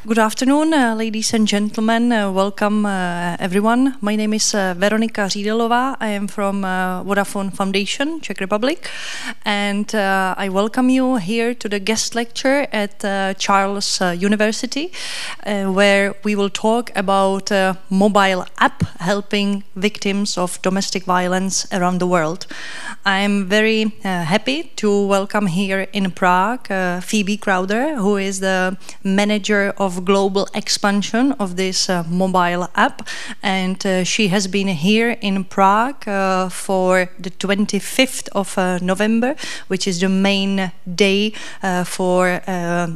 Good afternoon, ladies and gentlemen. Welcome, everyone. My name is Veronika Řídelová. I am from Vodafone Foundation, Czech Republic, and I welcome you here to the guest lecture at Charles University, where we will talk about a mobile app helping victims of domestic violence around the world. I am very happy to welcome here in Prague Phoebe Crowder, who is the manager of global expansion of this mobile app, and she has been here in Prague for the 25th of November, which is the main day for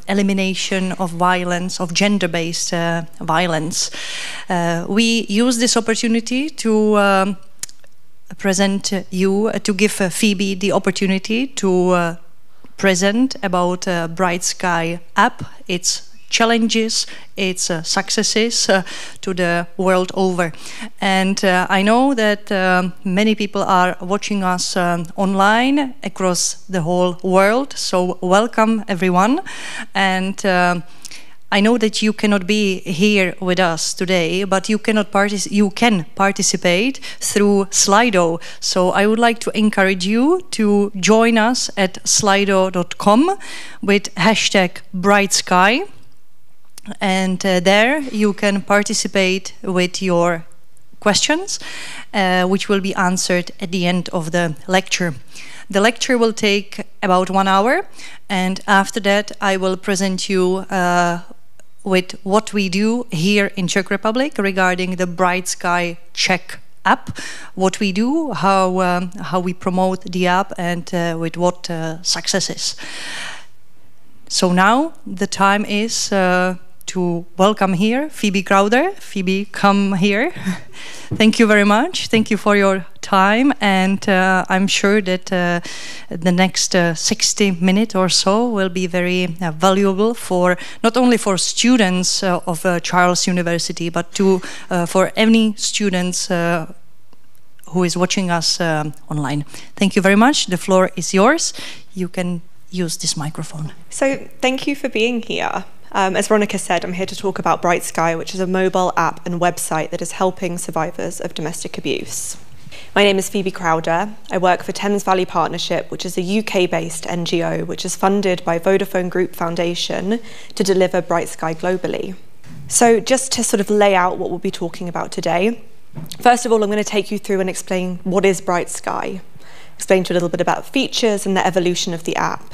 elimination of violence, of gender-based violence. We use this opportunity to present you, to give Phoebe the opportunity to present about Bright Sky app, its challenges, its successes to the world over. And I know that many people are watching us online across the whole world, so welcome everyone. And I know that you cannot be here with us today, but you can participate through Slido. So I would like to encourage you to join us at slido.com with hashtag Bright Sky. And there you can participate with your questions, which will be answered at the end of the lecture. The lecture will take about 1 hour, and after that I will present you with what we do here in Czech Republic regarding the Bright Sky Czech app, what we do, how we promote the app, and with what successes. So now the time is to welcome here Phoebe Crowder. Phoebe, come here. Thank you very much. Thank you for your time, and I'm sure that the next 60 minutes or so will be very valuable for not only for students of Charles University, but for any students who is watching us online. Thank you very much. The floor is yours. You can use this microphone. So thank you for being here. As Veronika said, I'm here to talk about Bright Sky, which is a mobile app and website that is helping survivors of domestic abuse. My name is Phoebe Crowder. I work for Thames Valley Partnership, which is a UK-based NGO which is funded by Vodafone Group Foundation to deliver Bright Sky globally. So just to sort of lay out what we'll be talking about today, first of all, I'm going to take you through and explain what is Bright Sky, explain to you a little bit about features and the evolution of the app.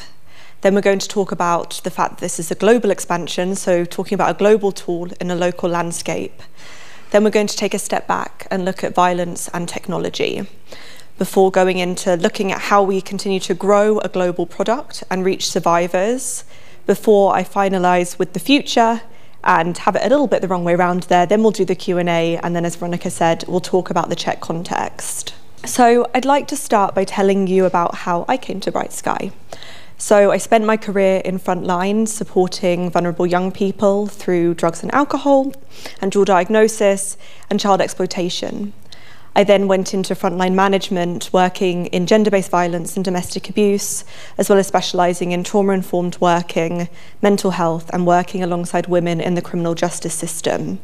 Then we're going to talk about the fact that this is a global expansion, so talking about a global tool in a local landscape. Then we're going to take a step back and look at violence and technology before going into looking at how we continue to grow a global product and reach survivors, before I finalise with the future and have it a little bit the wrong way around there. Then we'll do the Q&A, and then, as Veronika said, we'll talk about the Czech context. So I'd like to start by telling you about how I came to Bright Sky. So I spent my career in frontline supporting vulnerable young people through drugs and alcohol and dual diagnosis and child exploitation. I then went into frontline management, working in gender-based violence and domestic abuse, as well as specialising in trauma-informed working, mental health, and working alongside women in the criminal justice system.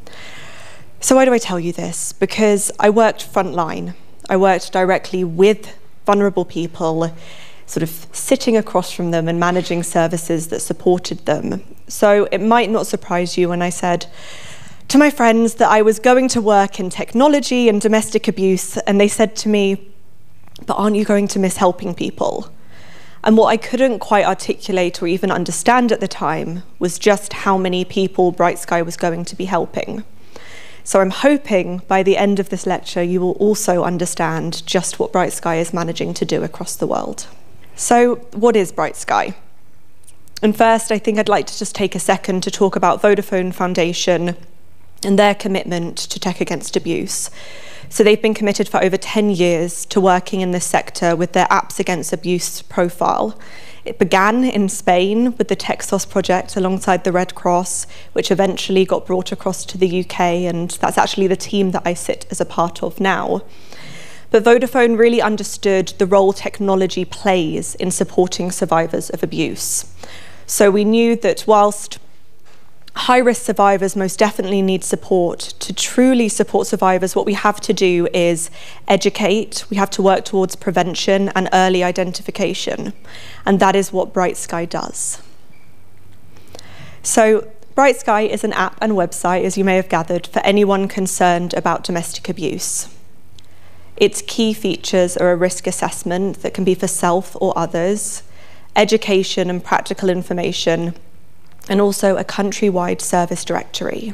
So why do I tell you this? Because I worked frontline. I worked directly with vulnerable people, sort of sitting across from them and managing services that supported them. So it might not surprise you when I said to my friends that I was going to work in technology and domestic abuse, and they said to me, "But aren't you going to miss helping people?" And what I couldn't quite articulate or even understand at the time was just how many people Bright Sky was going to be helping. So I'm hoping by the end of this lecture you will also understand just what Bright Sky is managing to do across the world. So what is Bright Sky? And first, I think I'd like to just take a second to talk about Vodafone Foundation and their commitment to tech against abuse. So they've been committed for over 10 years to working in this sector with their Apps Against Abuse profile. It began in Spain with the Texos project alongside the Red Cross, which eventually got brought across to the UK, and that's actually the team that I sit as a part of now. But Vodafone really understood the role technology plays in supporting survivors of abuse. So we knew that whilst high-risk survivors most definitely need support. To truly support survivors, what we have to do is educate. We have to work towards prevention and early identification. And that is what Bright Sky does. So Bright Sky is an app and website, as you may have gathered, for anyone concerned about domestic abuse. Its key features are a risk assessment that can be for self or others, education and practical information, and also a countrywide service directory.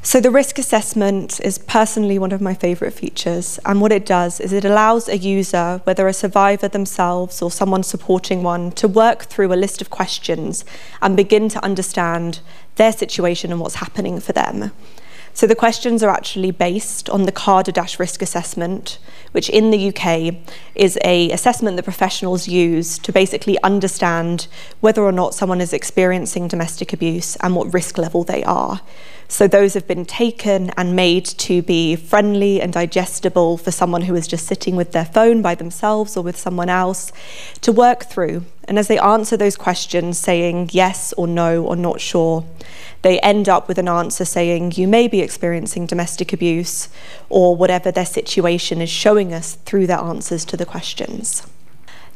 So the risk assessment is personally one of my favourite features, and what it does is it allows a user, whether a survivor themselves or someone supporting one, to work through a list of questions and begin to understand their situation and what's happening for them. So the questions are actually based on the CARDA risk assessment, which in the UK is an assessment that professionals use to basically understand whether or not someone is experiencing domestic abuse and what risk level they are. So those have been taken and made to be friendly and digestible for someone who is just sitting with their phone by themselves or with someone else to work through. And as they answer those questions saying yes or no or not sure, they end up with an answer saying you may be experiencing domestic abuse or whatever their situation is showing us through their answers to the questions.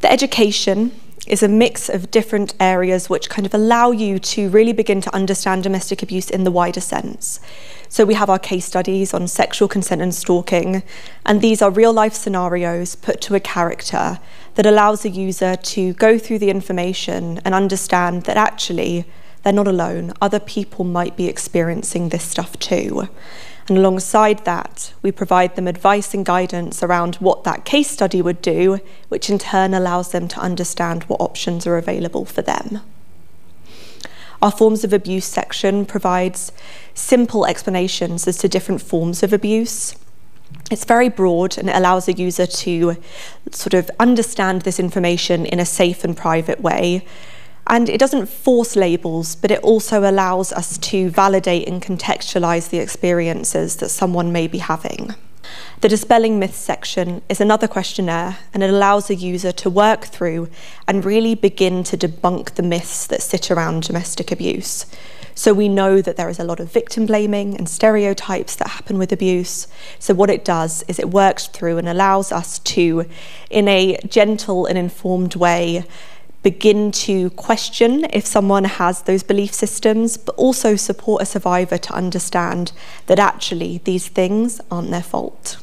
The education is a mix of different areas which kind of allow you to really begin to understand domestic abuse in the wider sense. So we have our case studies on sexual consent and stalking, and these are real-life scenarios put to a character that allows a user to go through the information and understand that actually they're not alone. Other people might be experiencing this stuff too. And alongside that, we provide them advice and guidance around what that case study would do, which in turn allows them to understand what options are available for them. Our forms of abuse section provides simple explanations as to different forms of abuse. It's very broad and it allows a user to sort of understand this information in a safe and private way. And it doesn't force labels, but it also allows us to validate and contextualize the experiences that someone may be having. The Dispelling Myths section is another questionnaire, and it allows a user to work through and really begin to debunk the myths that sit around domestic abuse. So we know that there is a lot of victim blaming and stereotypes that happen with abuse. So what it does is it works through and allows us to, in a gentle and informed way, begin to question if someone has those belief systems, but also support a survivor to understand that actually these things aren't their fault.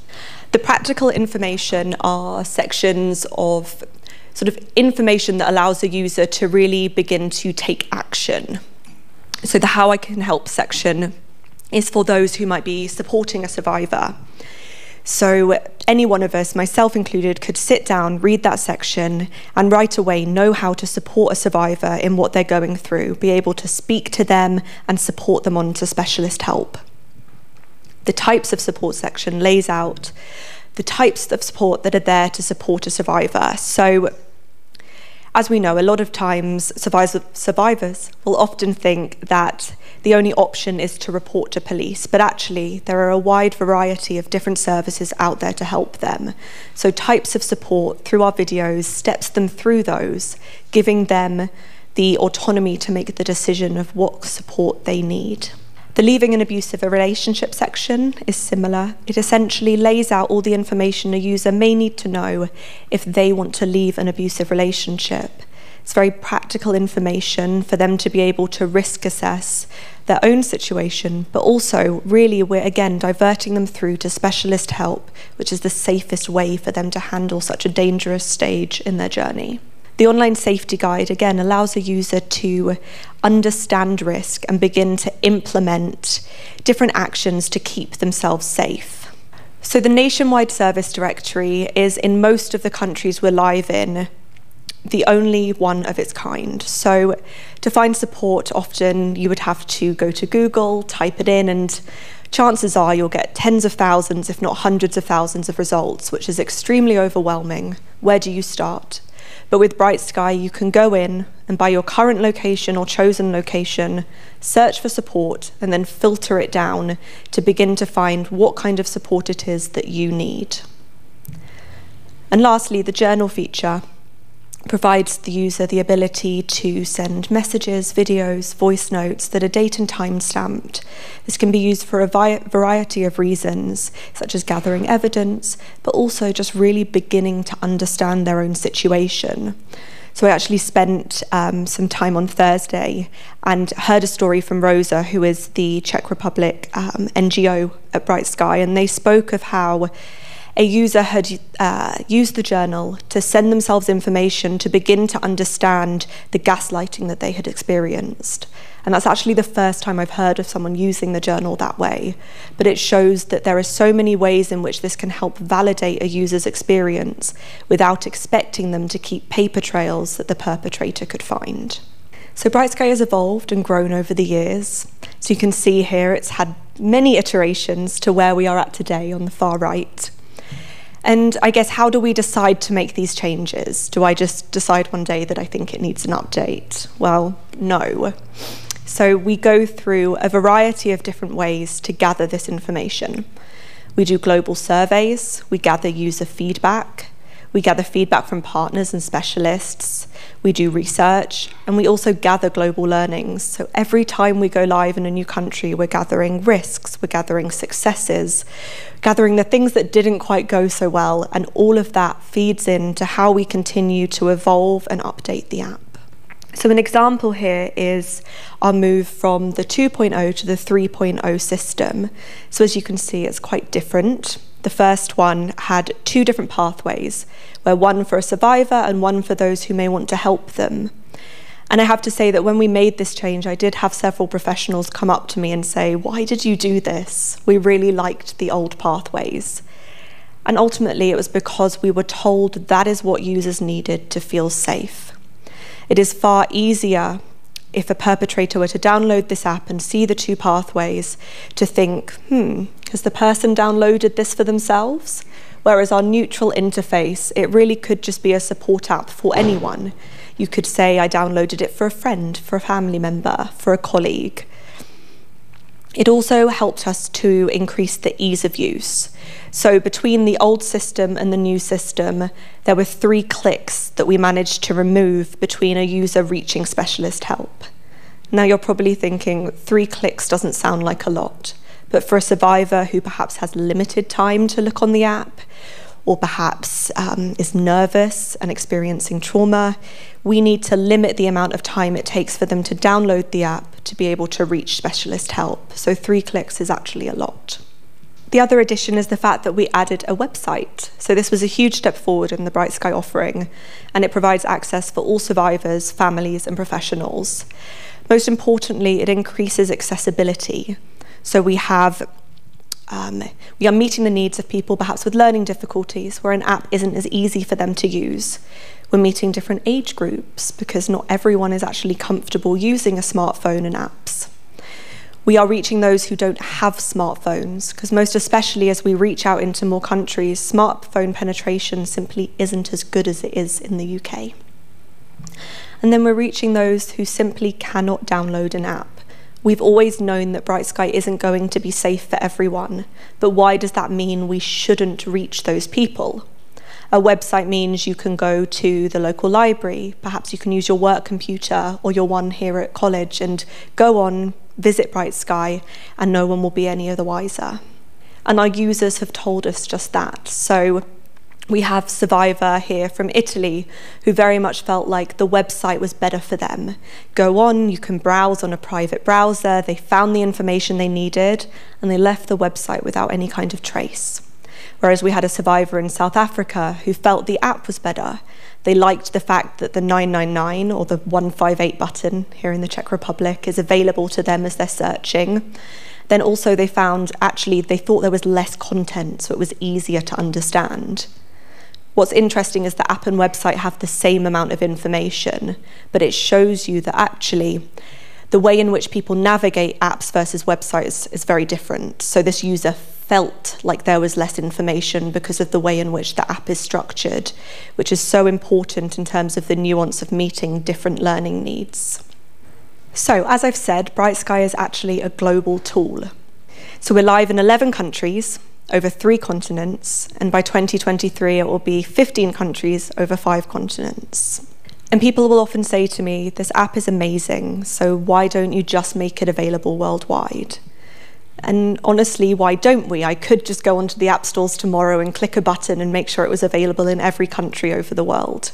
The practical information are sections of sort of information that allows a user to really begin to take action. So the How I Can Help section is for those who might be supporting a survivor. So any one of us, myself included, could sit down, read that section, and right away know how to support a survivor in what they're going through, be able to speak to them and support them on to specialist help. The types of support section lays out the types of support that are there to support a survivor. So as we know, a lot of times survivors will often think that the only option is to report to police, but actually there are a wide variety of different services out there to help them. So types of support through our videos steps them through those, giving them the autonomy to make the decision of what support they need. The Leaving an Abusive Relationship section is similar. It essentially lays out all the information a user may need to know if they want to leave an abusive relationship. It's very practical information for them to be able to risk assess their own situation, but also really we're again diverting them through to specialist help, which is the safest way for them to handle such a dangerous stage in their journey. The online safety guide, again, allows a user to understand risk and begin to implement different actions to keep themselves safe. So the nationwide service directory is, in most of the countries we're live in, the only one of its kind. So to find support, often you would have to go to Google, type it in, and chances are you'll get tens of thousands, if not hundreds of thousands of results, which is extremely overwhelming. Where do you start? But with Bright Sky, you can go in and by your current location or chosen location, search for support and then filter it down to begin to find what kind of support it is that you need. And lastly, the journal feature, provides the user the ability to send messages, videos, voice notes that are date and time stamped. This can be used for a variety of reasons, such as gathering evidence, but also just really beginning to understand their own situation. So I actually spent some time on Thursday and heard a story from Rosa, who is the Czech Republic NGO at Bright Sky, and they spoke of how a user had used the journal to send themselves information to begin to understand the gaslighting that they had experienced. And that's actually the first time I've heard of someone using the journal that way. But it shows that there are so many ways in which this can help validate a user's experience without expecting them to keep paper trails that the perpetrator could find. So Bright Sky has evolved and grown over the years. So you can see here it's had many iterations to where we are at today on the far right. And I guess, how do we decide to make these changes? Do I just decide one day that I think it needs an update? Well, no. So we go through a variety of different ways to gather this information. We do global surveys, we gather user feedback, we gather feedback from partners and specialists, we do research, and we also gather global learnings. So every time we go live in a new country, we're gathering risks, we're gathering successes, gathering the things that didn't quite go so well, and all of that feeds into how we continue to evolve and update the app. So an example here is our move from the 2.0 to the 3.0 system. So as you can see, it's quite different. The first one had two different pathways, where one for a survivor and one for those who may want to help them. And I have to say that when we made this change, I did have several professionals come up to me and say, "Why did you do this? We really liked the old pathways." And ultimately, it was because we were told that is what users needed to feel safe. It is far easier if a perpetrator were to download this app and see the two pathways to think, has the person downloaded this for themselves? Whereas our neutral interface, it really could just be a support app for anyone. You could say, I downloaded it for a friend, for a family member, for a colleague. It also helped us to increase the ease of use. So between the old system and the new system, there were 3 clicks that we managed to remove between a user reaching specialist help. Now you're probably thinking 3 clicks doesn't sound like a lot, but for a survivor who perhaps has limited time to look on the app, or perhaps is nervous and experiencing trauma, we need to limit the amount of time it takes for them to download the app to be able to reach specialist help. So 3 clicks is actually a lot. The other addition is the fact that we added a website. So this was a huge step forward in the Bright Sky offering, and it provides access for all survivors, families, and professionals. Most importantly, it increases accessibility. So we are meeting the needs of people perhaps with learning difficulties, where an app isn't as easy for them to use. We're meeting different age groups because not everyone is actually comfortable using a smartphone and apps. We are reaching those who don't have smartphones, because most especially as we reach out into more countries, smartphone penetration simply isn't as good as it is in the UK. And then we're reaching those who simply cannot download an app. We've always known that Bright Sky isn't going to be safe for everyone, but why does that mean we shouldn't reach those people? A website means you can go to the local library, perhaps you can use your work computer or your one here at college and go on, visit Bright Sky, and no one will be any the wiser. And our users have told us just that. So we have Survivor here from Italy who very much felt like the website was better for them. Go on, you can browse on a private browser, they found the information they needed, and they left the website without any kind of trace. Whereas we had a survivor in South Africa who felt the app was better. They liked the fact that the 999 or the 158 button here in the Czech Republic is available to them as they're searching. Then also they found actually they thought there was less content, so it was easier to understand. What's interesting is the app and website have the same amount of information, but it shows you that actually the way in which people navigate apps versus websites is very different. So this user felt like there was less information because of the way in which the app is structured, which is so important in terms of the nuance of meeting different learning needs. So, as I've said, Bright Sky is actually a global tool. So we're live in 11 countries, over 3 continents, and by 2023 it will be 15 countries over 5 continents. And people will often say to me, this app is amazing, so why don't you just make it available worldwide? And honestly, why don't we? I could just go onto the app stores tomorrow and click a button and make sure it was available in every country over the world.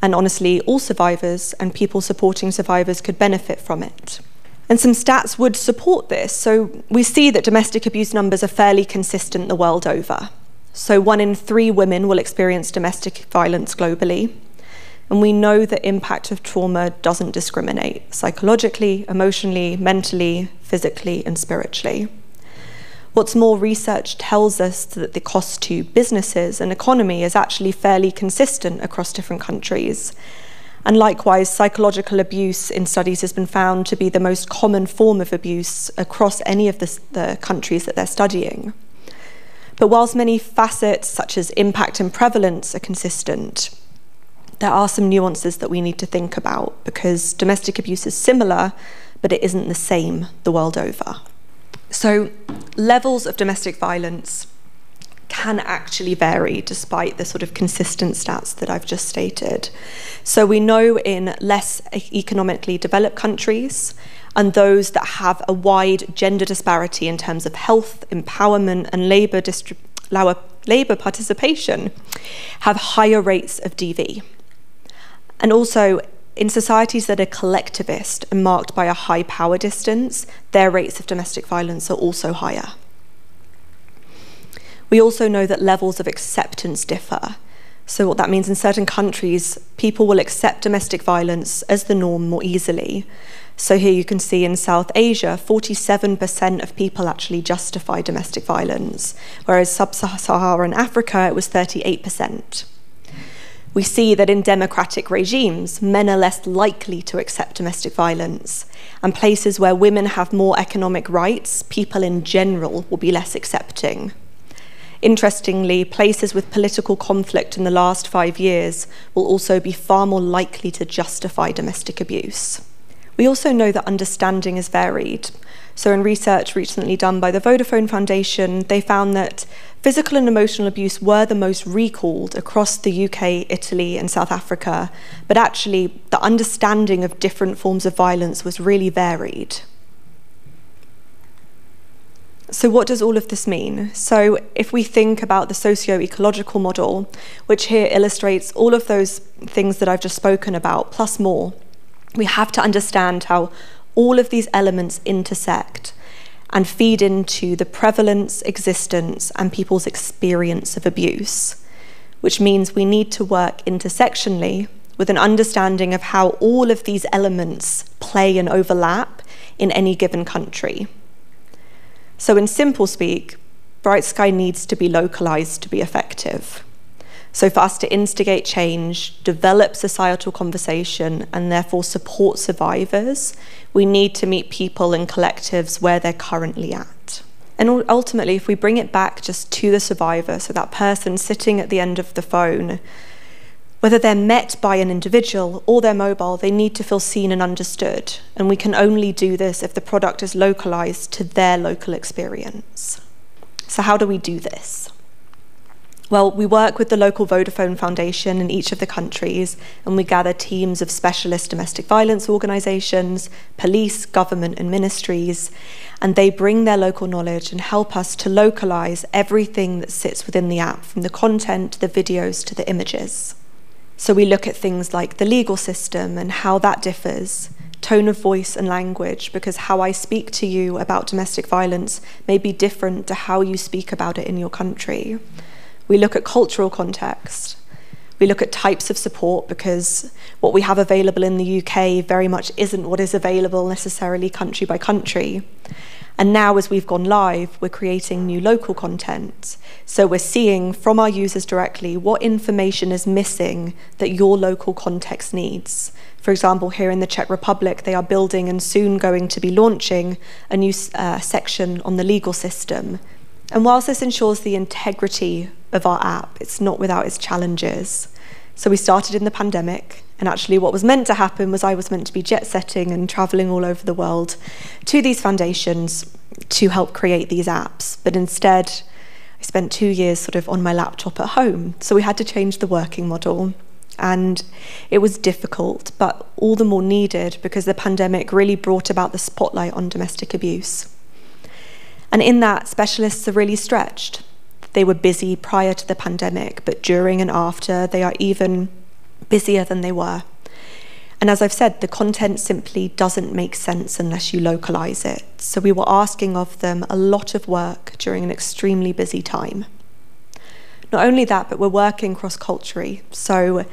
And honestly, all survivors and people supporting survivors could benefit from it. And some stats would support this. So we see that domestic abuse numbers are fairly consistent the world over. So 1 in 3 women will experience domestic violence globally. And we know the impact of trauma doesn't discriminate psychologically, emotionally, mentally, physically, and spiritually. What's more, research tells us that the cost to businesses and economy is actually fairly consistent across different countries. And likewise, psychological abuse in studies has been found to be the most common form of abuse across any of the countries that they're studying. But whilst many facets, such as impact and prevalence, are consistent, there are some nuances that we need to think about, because domestic abuse is similar, but it isn't the same the world over. So levels of domestic violence can actually vary despite the sort of consistent stats that I've just stated. So we know in less economically developed countries and those that have a wide gender disparity in terms of health, empowerment, and labour participation have higher rates of DV. And also, in societies that are collectivist and marked by a high power distance, their rates of domestic violence are also higher. We also know that levels of acceptance differ. So what that means, in certain countries, people will accept domestic violence as the norm more easily. So here you can see in South Asia, 47% of people actually justify domestic violence, whereas sub-Saharan Africa, it was 38%. We see that in democratic regimes, men are less likely to accept domestic violence, and places where women have more economic rights, people in general will be less accepting. Interestingly, places with political conflict in the last 5 years will also be far more likely to justify domestic abuse. We also know that understanding is varied. So in research recently done by the Vodafone Foundation, they found that physical and emotional abuse were the most recalled across the UK, Italy, and South Africa, but actually the understanding of different forms of violence was really varied. So what does all of this mean? So if we think about the socio-ecological model, which here illustrates all of those things that I've just spoken about, plus more, we have to understand how all of these elements intersect and feed into the prevalence, existence, and people's experience of abuse, which means we need to work intersectionally with an understanding of how all of these elements play and overlap in any given country. So in simple speak, Bright Sky needs to be localized to be effective. So for us to instigate change, develop societal conversation, and therefore support survivors, we need to meet people and collectives where they're currently at. And ultimately, if we bring it back just to the survivor, so that person sitting at the end of the phone, whether they're met by an individual or they're mobile, they need to feel seen and understood. And we can only do this if the product is localized to their local experience. So how do we do this? Well, we work with the local Vodafone Foundation in each of the countries, and we gather teams of specialist domestic violence organisations, police, government and ministries, and they bring their local knowledge and help us to localise everything that sits within the app, from the content to the videos to the images. So we look at things like the legal system and how that differs, tone of voice and language, because how I speak to you about domestic violence may be different to how you speak about it in your country. We look at cultural context. We look at types of support, because what we have available in the UK very much isn't what is available necessarily country by country. And now, as we've gone live, we're creating new local content. So we're seeing from our users directly what information is missing that your local context needs. For example, here in the Czech Republic, they are building and soon going to be launching a new section on the legal system. And whilst this ensures the integrity of our app, it's not without its challenges. So we started in the pandemic, and actually what was meant to happen was I was meant to be jet-setting and travelling all over the world to these foundations to help create these apps. But instead, I spent 2 years sort of on my laptop at home. So we had to change the working model. And it was difficult, but all the more needed because the pandemic really brought about the spotlight on domestic abuse. And in that, specialists are really stretched. They were busy prior to the pandemic, but during and after, they are even busier than they were. And as I've said, the content simply doesn't make sense unless you localize it. So we were asking of them a lot of work during an extremely busy time. Not only that, but we're working cross-culturally. So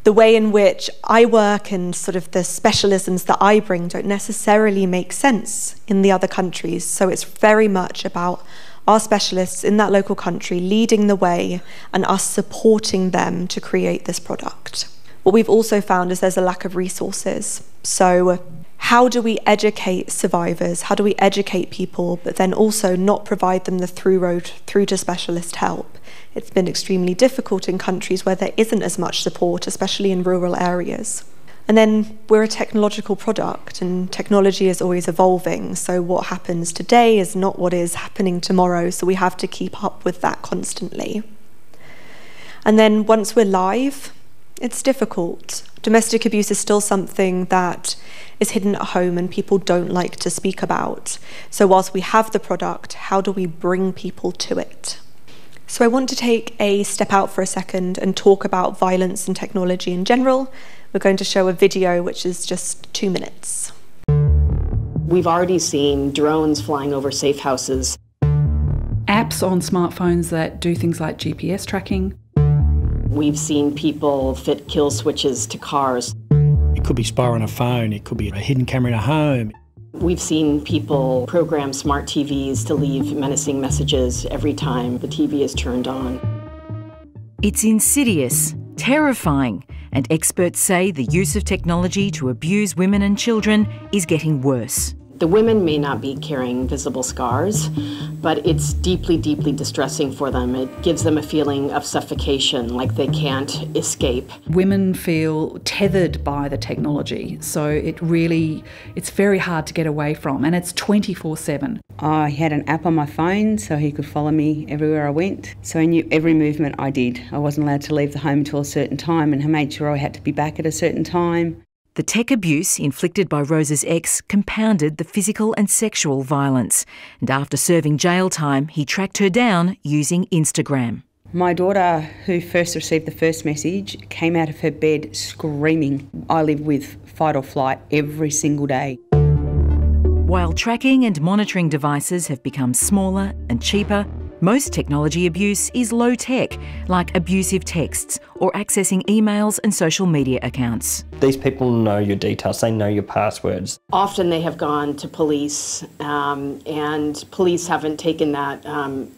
the way in which I work and sort of the specialisms that I bring don't necessarily make sense in the other countries. So it's very much about our specialists in that local country leading the way and us supporting them to create this product. What we've also found is there's a lack of resources. So how do we educate survivors? How do we educate people, but then also not provide them the through road through to specialist help? It's been extremely difficult in countries where there isn't as much support, especially in rural areas. And then we're a technological product, and technology is always evolving. So what happens today is not what is happening tomorrow. So we have to keep up with that constantly. And then once we're live, it's difficult. Domestic abuse is still something that is hidden at home and people don't like to speak about. So whilst we have the product, how do we bring people to it? So I want to take a step out for a second and talk about violence and technology in general. We're going to show a video which is just 2 minutes. We've already seen drones flying over safe houses. Apps on smartphones that do things like GPS tracking. We've seen people fit kill switches to cars. It could be spy on a phone, it could be a hidden camera in a home. We've seen people program smart TVs to leave menacing messages every time the TV is turned on. It's insidious, terrifying, and experts say the use of technology to abuse women and children is getting worse. The women may not be carrying visible scars, but it's deeply, deeply distressing for them. It gives them a feeling of suffocation, like they can't escape. Women feel tethered by the technology, so it's very hard to get away from, and it's 24/7. I had an app on my phone so he could follow me everywhere I went. So he knew every movement I did. I wasn't allowed to leave the home until a certain time, and he made sure I had to be back at a certain time. The tech abuse inflicted by Rosa's ex compounded the physical and sexual violence. And after serving jail time, he tracked her down using Instagram. My daughter, who first received the first message, came out of her bed screaming. I live with fight or flight every single day. While tracking and monitoring devices have become smaller and cheaper, most technology abuse is low-tech, like abusive texts or accessing emails and social media accounts. These people know your details, they know your passwords. Often they have gone to police, and police haven't taken that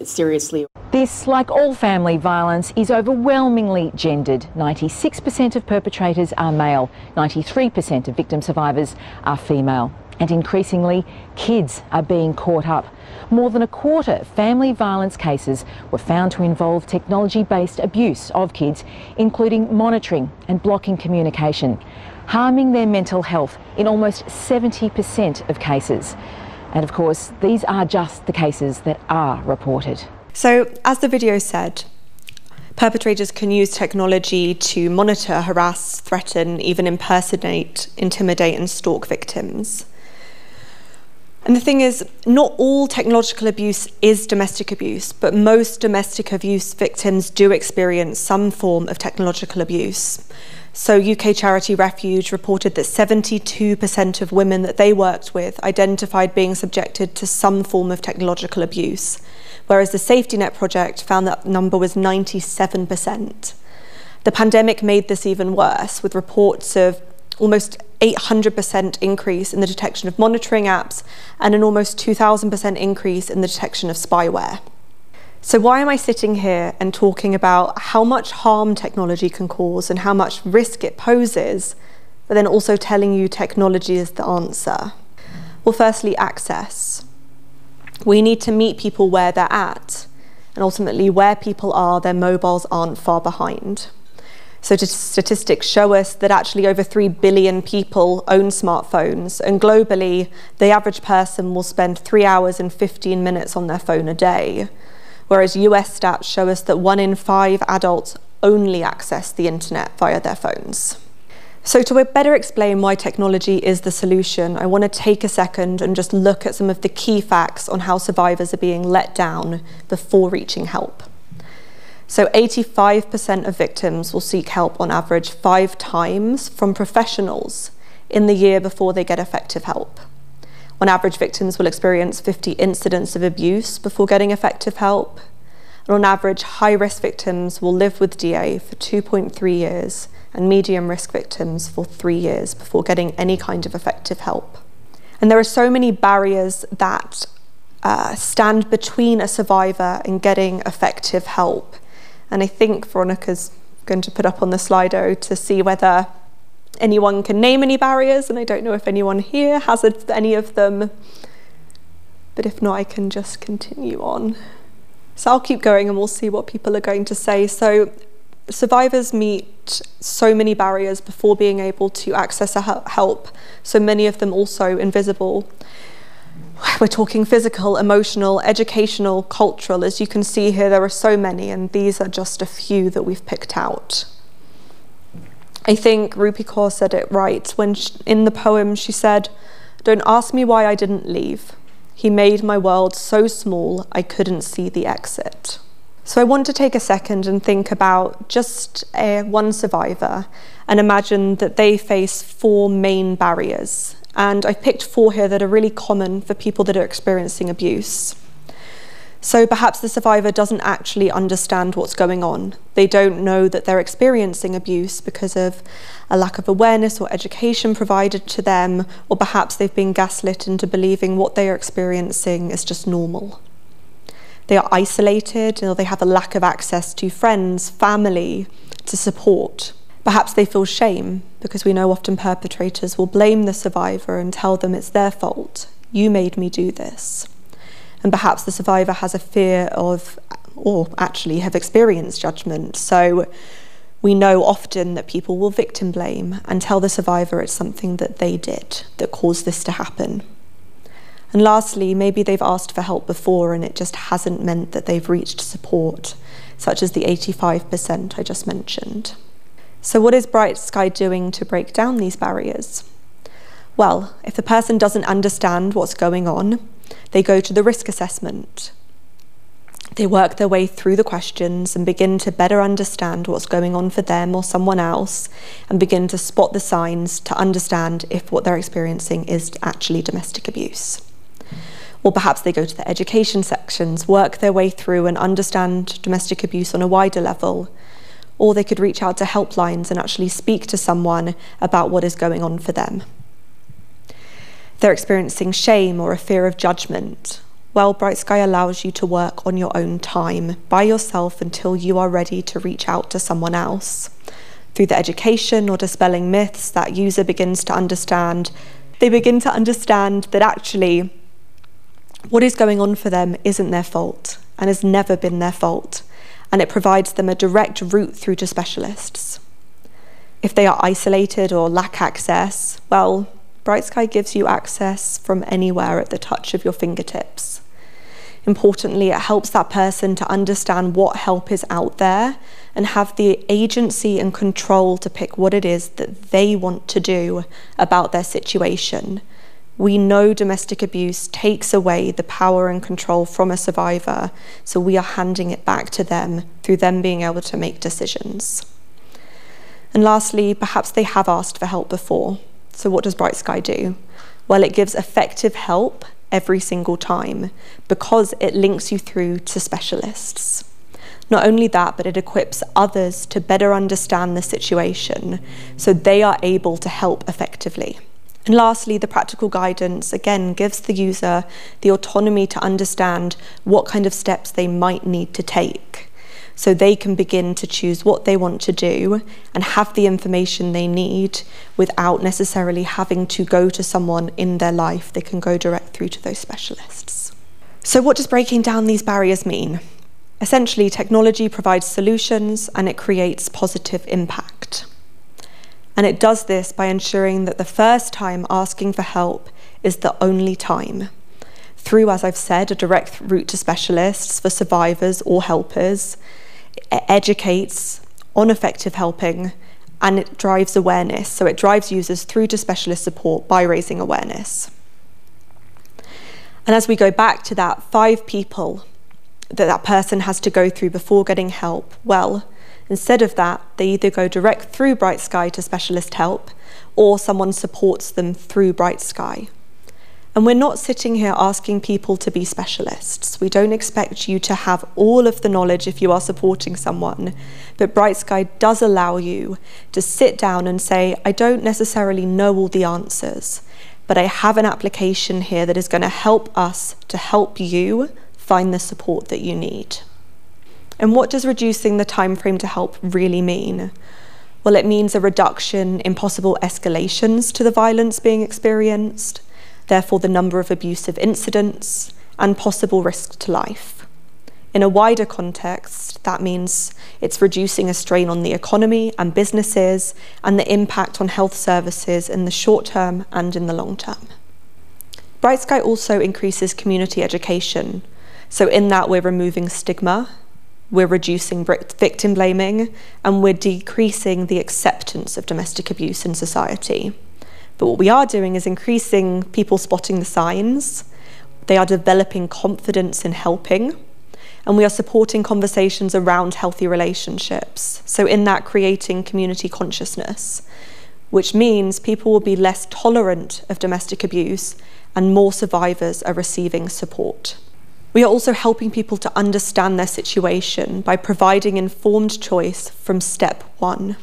seriously. This, like all family violence, is overwhelmingly gendered. 96% of perpetrators are male, 93% of victim survivors are female. And increasingly, kids are being caught up. More than a quarter of family violence cases were found to involve technology-based abuse of kids, including monitoring and blocking communication, harming their mental health in almost 70% of cases. And of course, these are just the cases that are reported. So, as the video said, perpetrators can use technology to monitor, harass, threaten, even impersonate, intimidate and stalk victims. And the thing is, not all technological abuse is domestic abuse, but most domestic abuse victims do experience some form of technological abuse. So UK charity Refuge reported that 72% of women that they worked with identified being subjected to some form of technological abuse, whereas the Safety Net Project found that number was 97%. The pandemic made this even worse, with reports of almost 800% increase in the detection of monitoring apps and an almost 2,000% increase in the detection of spyware. So why am I sitting here and talking about how much harm technology can cause and how much risk it poses, but then also telling you technology is the answer? Well, firstly, access. We need to meet people where they're at, and ultimately where people are, their mobiles aren't far behind. So statistics show us that actually over 3 billion people own smartphones, and globally, the average person will spend 3 hours and 15 minutes on their phone a day. Whereas US stats show us that 1 in 5 adults only access the internet via their phones. So to better explain why technology is the solution, I want to take a second and just look at some of the key facts on how survivors are being let down before reaching help. So 85% of victims will seek help on average 5 times from professionals in the year before they get effective help. On average, victims will experience 50 incidents of abuse before getting effective help. And on average, high-risk victims will live with DA for 2.3 years and medium-risk victims for 3 years before getting any kind of effective help. And there are so many barriers that stand between a survivor and getting effective help. And I think Veronica's going to put up on the Slido to see whether anyone can name any barriers, and I don't know if anyone here has any of them, but if not, I can just continue on. So I'll keep going and we'll see what people are going to say. So survivors meet so many barriers before being able to access help, so many of them also invisible. We're talking physical, emotional, educational, cultural. As you can see here, there are so many, and these are just a few that we've picked out. I think Rupi Kaur said it right when in the poem she said, "Don't ask me why I didn't leave. He made my world so small I couldn't see the exit." So I want to take a second and think about just one survivor and imagine that they face 4 main barriers. And I've picked 4 here that are really common for people that are experiencing abuse. So perhaps the survivor doesn't actually understand what's going on. They don't know that they're experiencing abuse because of a lack of awareness or education provided to them, or perhaps they've been gaslit into believing what they are experiencing is just normal. They are isolated, or they have a lack of access to friends, family, to support. Perhaps they feel shame, because we know often perpetrators will blame the survivor and tell them it's their fault. You made me do this. And perhaps the survivor has a fear of, or actually have experienced judgment. So we know often that people will victim blame and tell the survivor it's something that they did that caused this to happen. And lastly, maybe they've asked for help before and it just hasn't meant that they've reached support, such as the 85% I just mentioned. So what is Bright Sky doing to break down these barriers? Well, if the person doesn't understand what's going on, they go to the risk assessment. They work their way through the questions and begin to better understand what's going on for them or someone else, and begin to spot the signs to understand if what they're experiencing is actually domestic abuse. Or perhaps they go to the education sections, work their way through and understand domestic abuse on a wider level. Or they could reach out to helplines and actually speak to someone about what is going on for them. They're experiencing shame or a fear of judgment. Well, Bright Sky allows you to work on your own time, by yourself, until you are ready to reach out to someone else. Through the education or dispelling myths, that user begins to understand, they begin to understand that actually what is going on for them isn't their fault and has never been their fault, and it provides them a direct route through to specialists. If they are isolated or lack access, well, Bright Sky gives you access from anywhere at the touch of your fingertips. Importantly, it helps that person to understand what help is out there and have the agency and control to pick what it is that they want to do about their situation. We know domestic abuse takes away the power and control from a survivor, so we are handing it back to them through them being able to make decisions. And lastly, perhaps they have asked for help before. So what does Bright Sky do? Well, it gives effective help every single time because it links you through to specialists. Not only that, but it equips others to better understand the situation so they are able to help effectively. And lastly, the practical guidance, again, gives the user the autonomy to understand what kind of steps they might need to take, so they can begin to choose what they want to do and have the information they need without necessarily having to go to someone in their life. They can go direct through to those specialists. So what does breaking down these barriers mean? Essentially, technology provides solutions and it creates positive impact. And it does this by ensuring that the first time asking for help is the only time. Through, as I've said, a direct route to specialists for survivors or helpers, it educates on effective helping, and it drives awareness. So it drives users through to specialist support by raising awareness. And as we go back to that 5 people that person has to go through before getting help, well, instead of that, they either go direct through Bright Sky to specialist help, or someone supports them through Bright Sky. And we're not sitting here asking people to be specialists. We don't expect you to have all of the knowledge if you are supporting someone, but Bright Sky does allow you to sit down and say, I don't necessarily know all the answers, but I have an application here that is going to help us to help you find the support that you need. And what does reducing the time frame to help really mean? Well, it means a reduction in possible escalations to the violence being experienced, therefore the number of abusive incidents, and possible risk to life. In a wider context, that means it's reducing a strain on the economy and businesses and the impact on health services in the short term and in the long term. Bright Sky also increases community education. So in that, we're removing stigma, we're reducing victim blaming, and we're decreasing the acceptance of domestic abuse in society. But what we are doing is increasing people spotting the signs. They are developing confidence in helping, and we are supporting conversations around healthy relationships. So in that, creating community consciousness, which means people will be less tolerant of domestic abuse and more survivors are receiving support. We are also helping people to understand their situation by providing informed choice from step 1.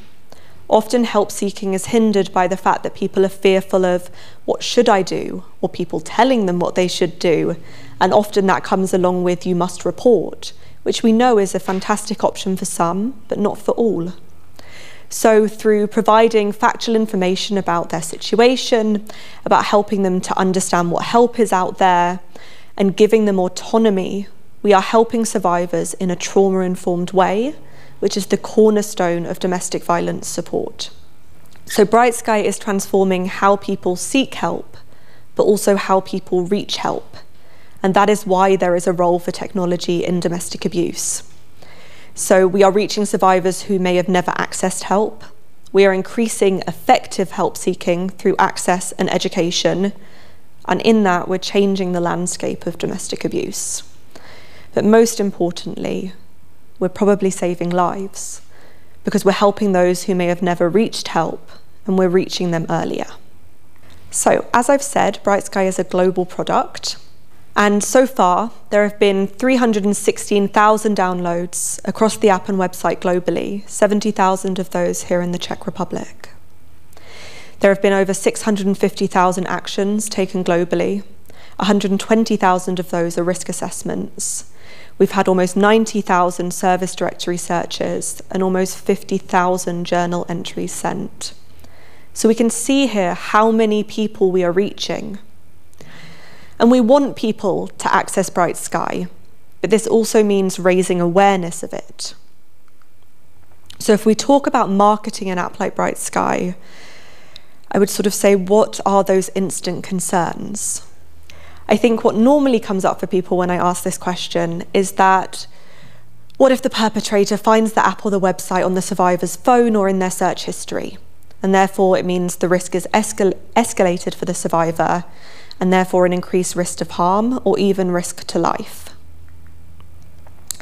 Often help seeking is hindered by the fact that people are fearful of what should I do, or people telling them what they should do, and often that comes along with you must report, which we know is a fantastic option for some, but not for all. So through providing factual information about their situation, about helping them to understand what help is out there, and giving them autonomy, we are helping survivors in a trauma-informed way, which is the cornerstone of domestic violence support. So Bright Sky is transforming how people seek help, but also how people reach help. And that is why there is a role for technology in domestic abuse. So we are reaching survivors who may have never accessed help. We are increasing effective help seeking through access and education. And in that, we're changing the landscape of domestic abuse. But most importantly, we're probably saving lives, because we're helping those who may have never reached help, and we're reaching them earlier. So, as I've said, Bright Sky is a global product, and so far there have been 316,000 downloads across the app and website globally, 70,000 of those here in the Czech Republic. There have been over 650,000 actions taken globally. 120,000 of those are risk assessments. We've had almost 90,000 service directory searches and almost 50,000 journal entries sent. So we can see here how many people we are reaching. And we want people to access Bright Sky, but this also means raising awareness of it. So if we talk about marketing an app like Bright Sky, I would sort of say, what are those instant concerns? I think what normally comes up for people when I ask this question is that, what if the perpetrator finds the app or the website on the survivor's phone or in their search history? And therefore it means the risk is escalated for the survivor, and therefore an increased risk of harm or even risk to life.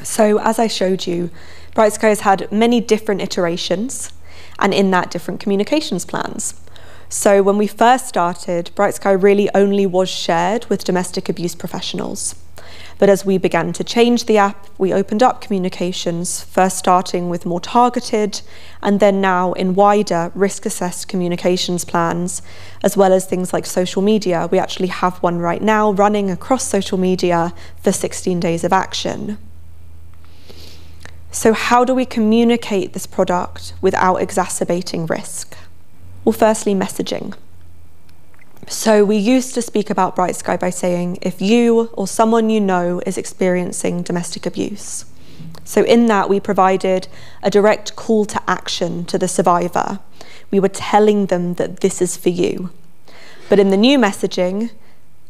So as I showed you, Bright Sky has had many different iterations, and in that different communications plans. So when we first started, Bright Sky really only was shared with domestic abuse professionals. But as we began to change the app, we opened up communications, first starting with more targeted, and then now in wider risk-assessed communications plans, as well as things like social media. We actually have one right now running across social media for 16 days of action. So how do we communicate this product without exacerbating risk? Well, firstly, messaging. So we used to speak about Bright Sky by saying, if you or someone you know is experiencing domestic abuse. So in that, we provided a direct call to action to the survivor. We were telling them that this is for you. But in the new messaging,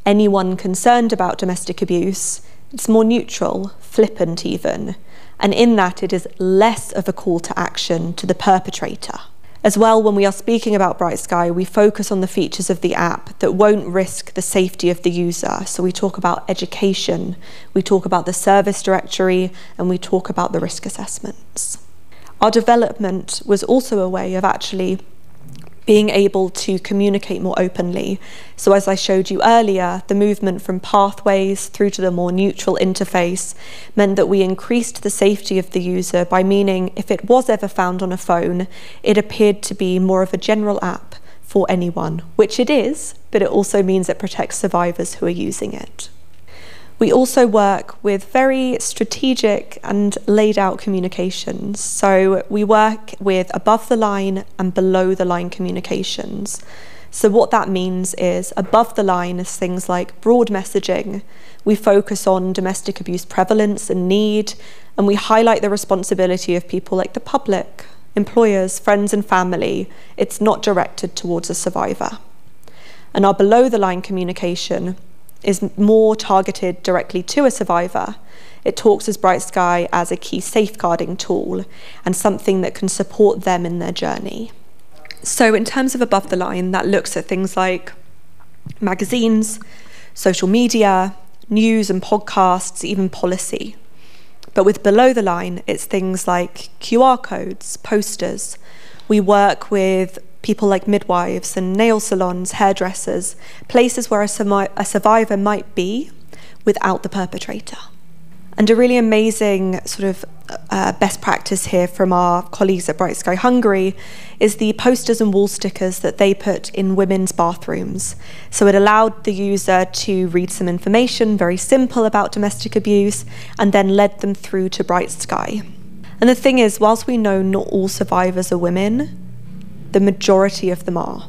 anyone concerned about domestic abuse, it's more neutral, flippant even. And in that, it is less of a call to action to the perpetrator. As well, when we are speaking about Bright Sky, we focus on the features of the app that won't risk the safety of the user. So we talk about education, we talk about the service directory, and we talk about the risk assessments. Our development was also a way of actually being able to communicate more openly. So as I showed you earlier, the movement from pathways through to the more neutral interface meant that we increased the safety of the user by meaning if it was ever found on a phone, it appeared to be more of a general app for anyone, which it is, but it also means it protects survivors who are using it. We also work with very strategic and laid out communications. So we work with above the line and below the line communications. So what that means is above the line is things like broad messaging. We focus on domestic abuse prevalence and need, and we highlight the responsibility of people like the public, employers, friends and family. It's not directed towards a survivor. And our below the line communication is more targeted directly to a survivor. It talks as Bright Sky as a key safeguarding tool and something that can support them in their journey. So in terms of above the line, that looks at things like magazines, social media, news and podcasts, even policy. But with below the line, it's things like QR codes, posters. We work with people like midwives and nail salons, hairdressers, places where a survivor might be without the perpetrator. And a really amazing sort of best practice here from our colleagues at Bright Sky Hungary is the posters and wall stickers that they put in women's bathrooms. So it allowed the user to read some information, very simple, about domestic abuse, and then led them through to Bright Sky. And the thing is, whilst we know not all survivors are women, the majority of them are.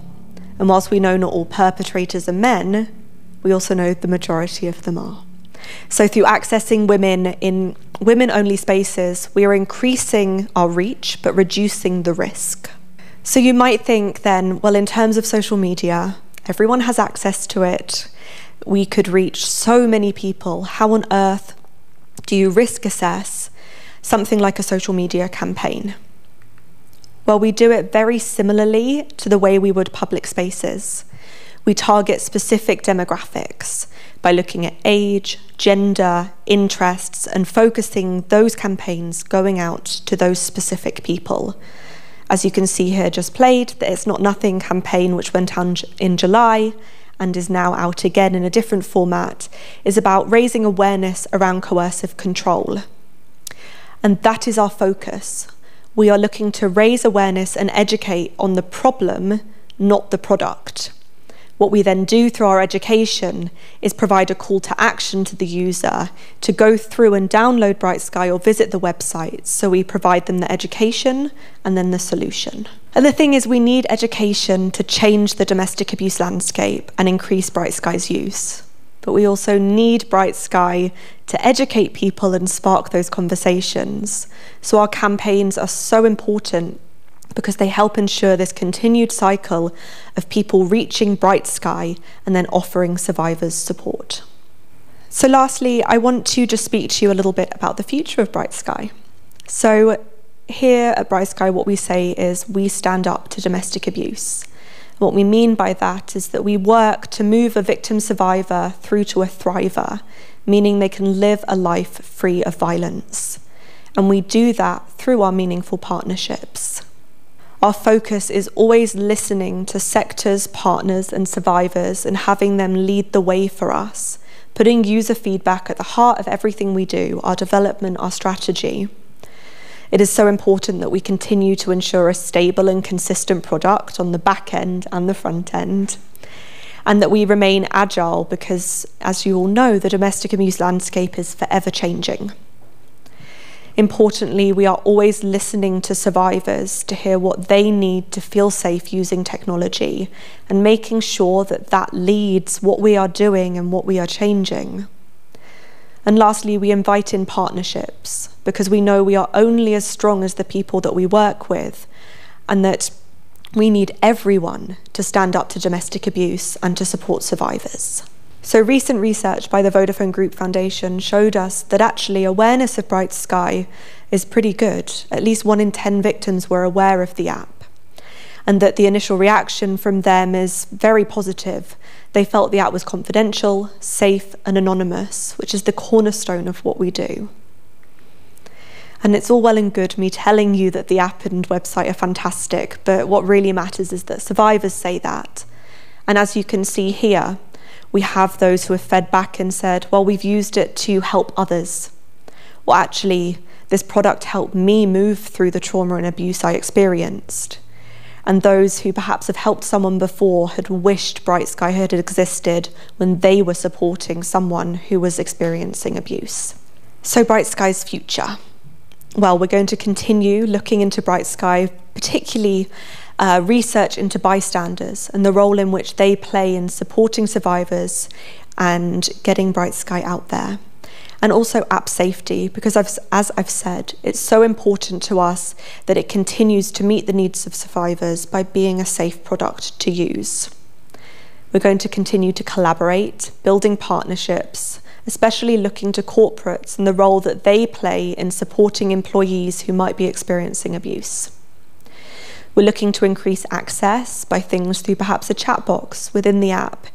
And whilst we know not all perpetrators are men, we also know the majority of them are. So through accessing women in women-only spaces, we are increasing our reach, but reducing the risk. So you might think then, well, in terms of social media, everyone has access to it. We could reach so many people. How on earth do you risk assess something like a social media campaign? Well, we do it very similarly to the way we would public spaces. We target specific demographics by looking at age, gender, interests, and focusing those campaigns going out to those specific people. As you can see here just played, the It's Not Nothing campaign, which went on in July and is now out again in a different format, is about raising awareness around coercive control. And that is our focus. We are looking to raise awareness and educate on the problem, not the product. What we then do through our education is provide a call to action to the user to go through and download Bright Sky or visit the website. So we provide them the education and then the solution. And the thing is, we need education to change the domestic abuse landscape and increase Bright Sky's use. But we also need Bright Sky to educate people and spark those conversations. So our campaigns are so important because they help ensure this continued cycle of people reaching Bright Sky and then offering survivors support. So lastly, I want to just speak to you a little bit about the future of Bright Sky. So here at Bright Sky, what we say is we stand up to domestic abuse. What we mean by that is that we work to move a victim survivor through to a thriver, meaning they can live a life free of violence. And we do that through our meaningful partnerships. Our focus is always listening to sectors, partners, and survivors and having them lead the way for us, putting user feedback at the heart of everything we do, our development, our strategy. It is so important that we continue to ensure a stable and consistent product on the back end and the front end, and that we remain agile because, as you all know, the domestic abuse landscape is forever changing. Importantly, we are always listening to survivors to hear what they need to feel safe using technology and making sure that that leads what we are doing and what we are changing. And lastly, we invite in partnerships because we know we are only as strong as the people that we work with, and that we need everyone to stand up to domestic abuse and to support survivors. So recent research by the Vodafone Group Foundation showed us that actually awareness of Bright Sky is pretty good. At least 1 in 10 victims were aware of the app, and that the initial reaction from them is very positive. They felt the app was confidential, safe, and anonymous, which is the cornerstone of what we do. And it's all well and good me telling you that the app and website are fantastic, but what really matters is that survivors say that. And as you can see here, we have those who have fed back and said, well, we've used it to help others. Well, actually, this product helped me move through the trauma and abuse I experienced. And those who perhaps have helped someone before had wished Bright Sky had existed when they were supporting someone who was experiencing abuse. So Bright Sky's future. Well, we're going to continue looking into Bright Sky, particularly research into bystanders and the role in which they play in supporting survivors and getting Bright Sky out there. And also app safety, because as I've said, it's so important to us that it continues to meet the needs of survivors by being a safe product to use. We're going to continue to collaborate, building partnerships, especially looking to corporates and the role that they play in supporting employees who might be experiencing abuse. We're looking to increase access by things through perhaps a chat box within the app.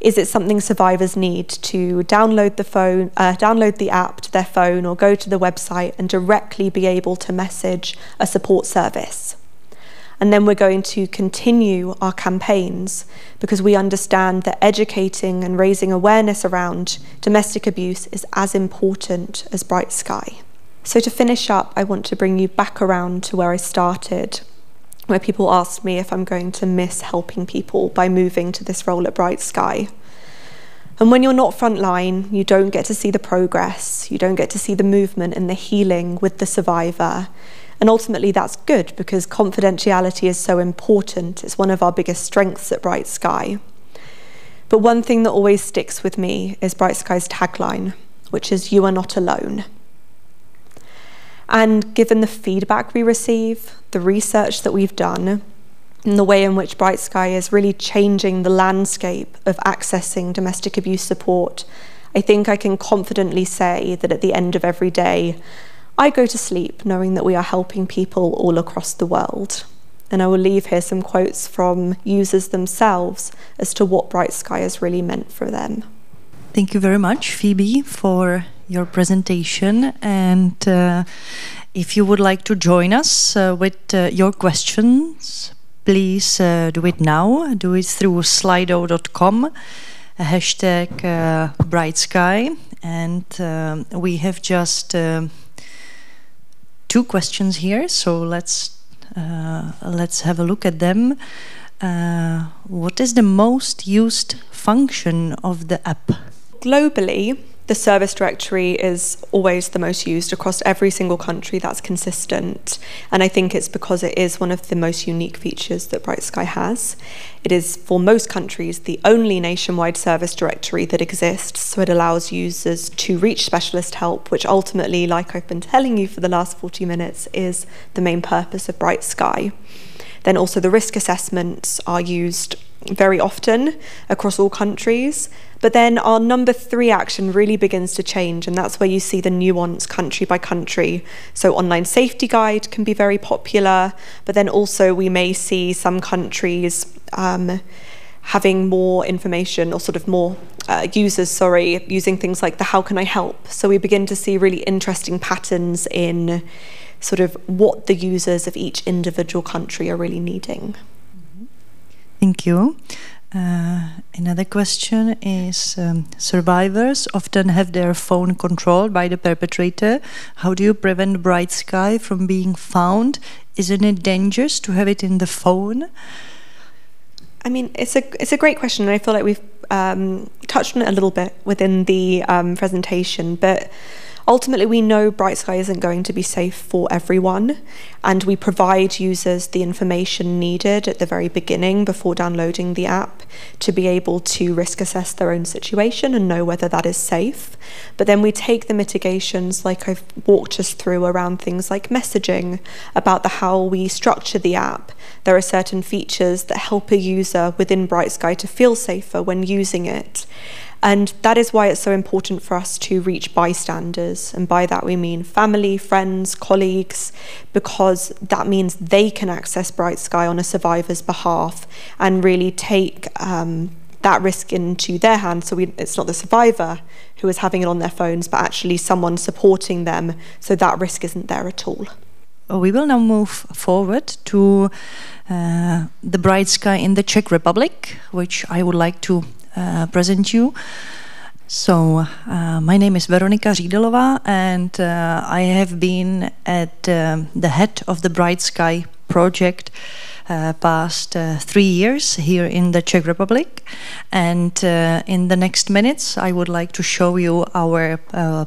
Is it something survivors need to download the app to their phone or go to the website and directly be able to message a support service? And then we're going to continue our campaigns because we understand that educating and raising awareness around domestic abuse is as important as Bright Sky. So to finish up, I want to bring you back around to where I started, where people asked me if I'm going to miss helping people by moving to this role at Bright Sky. And when you're not frontline, you don't get to see the progress, you don't get to see the movement and the healing with the survivor. And ultimately that's good because confidentiality is so important. It's one of our biggest strengths at Bright Sky. But one thing that always sticks with me is Bright Sky's tagline, which is "You are not alone." And given the feedback we receive, the research that we've done, and the way in which Bright Sky is really changing the landscape of accessing domestic abuse support, I think I can confidently say that at the end of every day, I go to sleep knowing that we are helping people all across the world. And I will leave here some quotes from users themselves as to what Bright Sky has really meant for them. Thank you very much, Phoebe, for your presentation. And if you would like to join us with your questions, please do it now. Do it through slido.com, hashtag Bright Sky. And we have just 2 questions here, so let's have a look at them. What is the most used function of the app? Globally, the service directory is always the most used across every single country. That's consistent. And I think it's because it is one of the most unique features that Bright Sky has. It is, for most countries, the only nationwide service directory that exists. So it allows users to reach specialist help, which ultimately, like I've been telling you for the last 40 minutes, is the main purpose of Bright Sky. Then also the risk assessments are used very often across all countries. But then our number 3 action really begins to change, and that's where you see the nuance country by country. So online safety guide can be very popular, but then also we may see some countries having more information or sort of more users, using things like the how can I help. So we begin to see really interesting patterns in sort of what the users of each individual country are really needing. Thank you. Another question is, survivors often have their phone controlled by the perpetrator. How do you prevent Bright Sky from being found? Isn't it dangerous to have it in the phone? I mean, it's a great question, and I feel like we've touched on it a little bit within the presentation, but ultimately, we know Bright Sky isn't going to be safe for everyone, and we provide users the information needed at the very beginning before downloading the app to be able to risk assess their own situation and know whether that is safe. But then we take the mitigations, like I've walked us through, around things like messaging, about how we structure the app. There are certain features that help a user within Bright Sky to feel safer when using it. And that is why it's so important for us to reach bystanders. And by that we mean family, friends, colleagues, because that means they can access Bright Sky on a survivor's behalf and really take that risk into their hands. So it's not the survivor who is having it on their phones, but actually someone supporting them, so that risk isn't there at all. We will now move forward to the Bright Sky in the Czech Republic, which I would like to present you. So, my name is Veronika Řídelová, and I have been at the head of the Bright Sky project past 3 years here in the Czech Republic, and in the next minutes I would like to show you our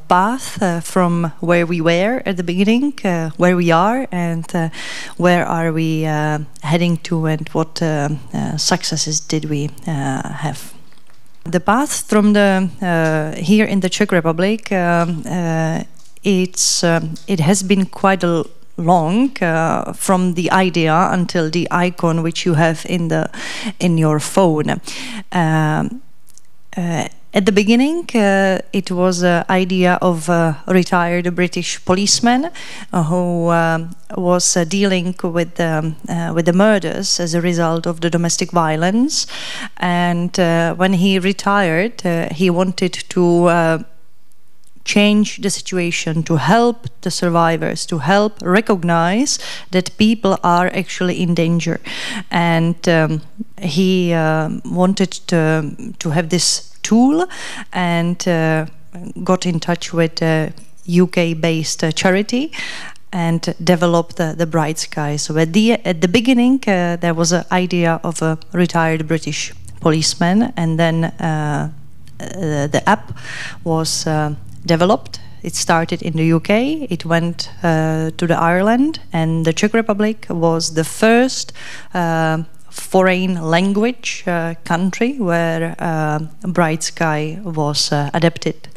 path from where we were at the beginning, where we are, and where are we heading to, and what successes did we have. The path from the here in the Czech Republic, it has been quite a long from the idea until the icon which you have in your phone. At the beginning, it was an idea of a retired British policeman who was dealing with the murders as a result of the domestic violence, and when he retired, he wanted to change the situation, to help the survivors, to help recognize that people are actually in danger. And he wanted to have this tool, and got in touch with a UK-based charity and developed the Bright Sky. So at the beginning there was an idea of a retired British policeman, and then the app was developed. It started in the UK, it went to the Ireland, and the Czech Republic was the first foreign language country where Bright Sky was adapted.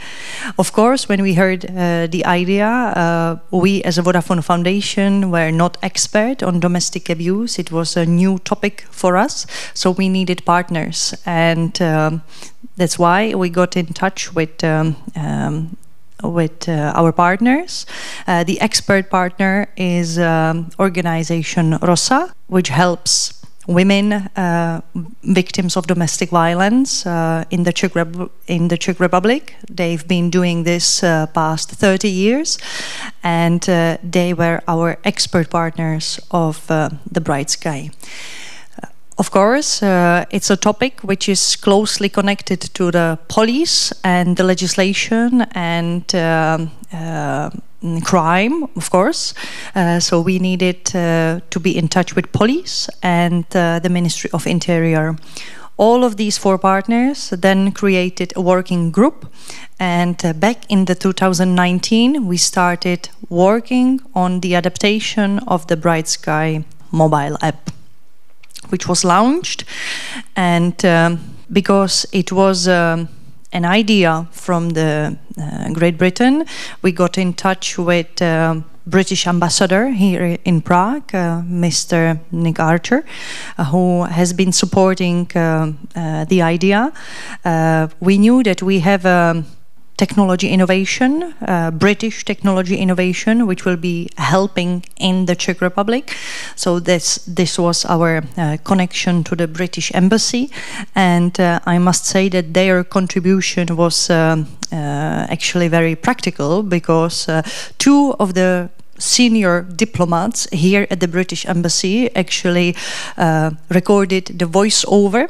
Of course, when we heard the idea, we as a Vodafone Foundation were not expert on domestic abuse. It was a new topic for us, so we needed partners, and that's why we got in touch with our partners. The expert partner is organization ROSA, which helps women victims of domestic violence in the Czech Republic. They've been doing this past 30 years, and they were our expert partners of the Bright Sky. Of course, it's a topic which is closely connected to the police and the legislation and crime, of course. So we needed to be in touch with police and the Ministry of Interior. All of these four partners then created a working group, and back in the 2019 we started working on the adaptation of the Bright Sky mobile app, which was launched. And because it was an idea from the Great Britain, we got in touch with British ambassador here in Prague, Mr. Nick Archer, who has been supporting the idea. We knew that we have technology innovation, British technology innovation, which will be helping in the Czech Republic. So this was our connection to the British Embassy, and I must say that their contribution was actually very practical, because two of the senior diplomats here at the British Embassy actually recorded the voiceover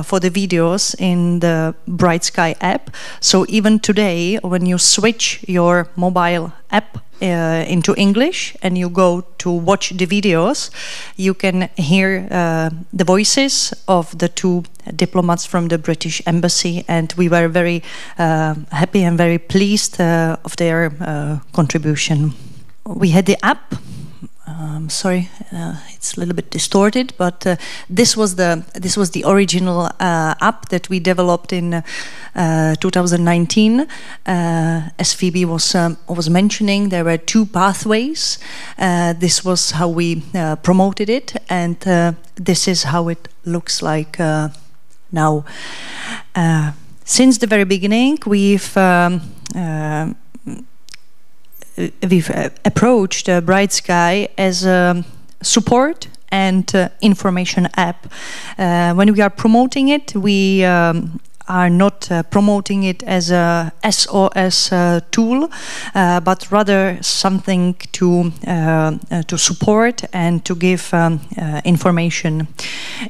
for the videos in the Bright Sky app. So even today, when you switch your mobile app into English and you go to watch the videos, you can hear the voices of the two diplomats from the British Embassy, and we were very happy and very pleased of their contribution. We had the app. Sorry, it's a little bit distorted, but this was the original app that we developed in 2019. As Phoebe was mentioning, there were two pathways. This was how we promoted it, and this is how it looks like now. Since the very beginning, we've approached Bright Sky as a support and information app. When we are promoting it, we are not promoting it as a SOS tool, but rather something to support and to give information.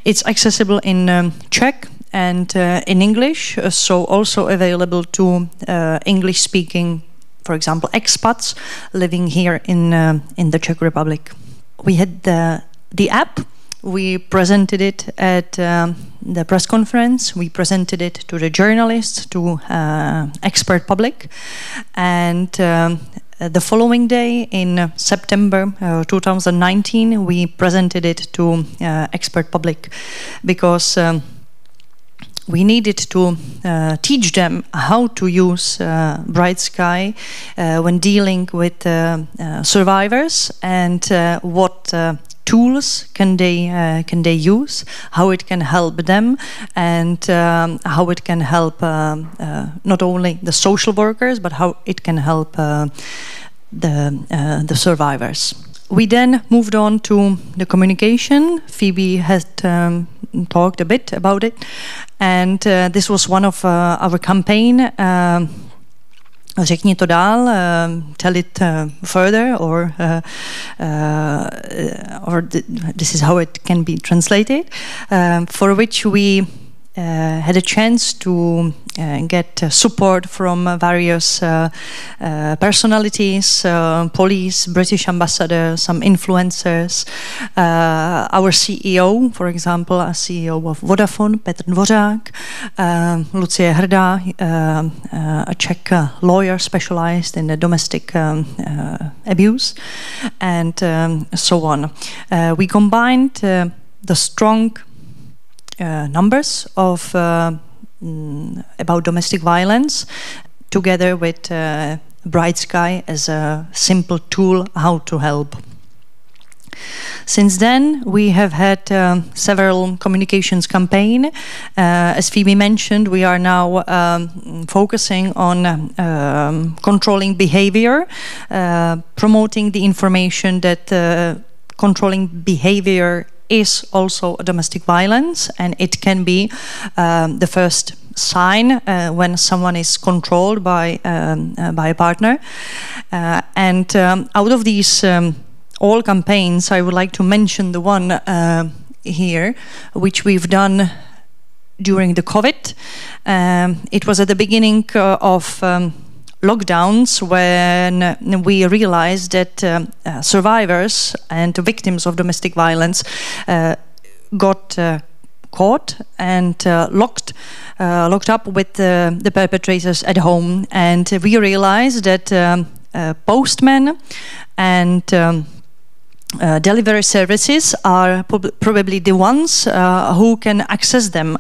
It's accessible in Czech and in English, so also available to English-speaking, for example, expats living here in the Czech Republic. We had the app. We presented it at the press conference. We presented it to the journalists, to expert public, and the following day in September 2019, we presented it to expert public because we needed to teach them how to use Bright Sky when dealing with survivors and what tools can they use, how it can help them, and how it can help not only the social workers, but how it can help the survivors. We then moved on to the communication. Phoebe has talked a bit about it, and this was one of our campaign. Řekni to dál, tell it further, or this is how it can be translated, for which we had a chance to get support from various personalities, police, British ambassador, some influencers, our CEO, for example, a CEO of Vodafone, Petr Dvořák, Lucie Hrdá, a Czech lawyer specialized in domestic abuse, and so on. We combined the strong numbers of about domestic violence together with Bright Sky as a simple tool how to help. Since then, we have had several communications campaigns. As Phoebe mentioned, we are now focusing on controlling behavior, promoting the information that controlling behavior is also a domestic violence, and it can be the first sign when someone is controlled by a partner. And out of these all campaigns, I would like to mention the one here, which we've done during the COVID. It was at the beginning of lockdowns when we realized that survivors and victims of domestic violence got caught and locked up with the perpetrators at home, and we realized that postmen and delivery services are probably the ones who can access them,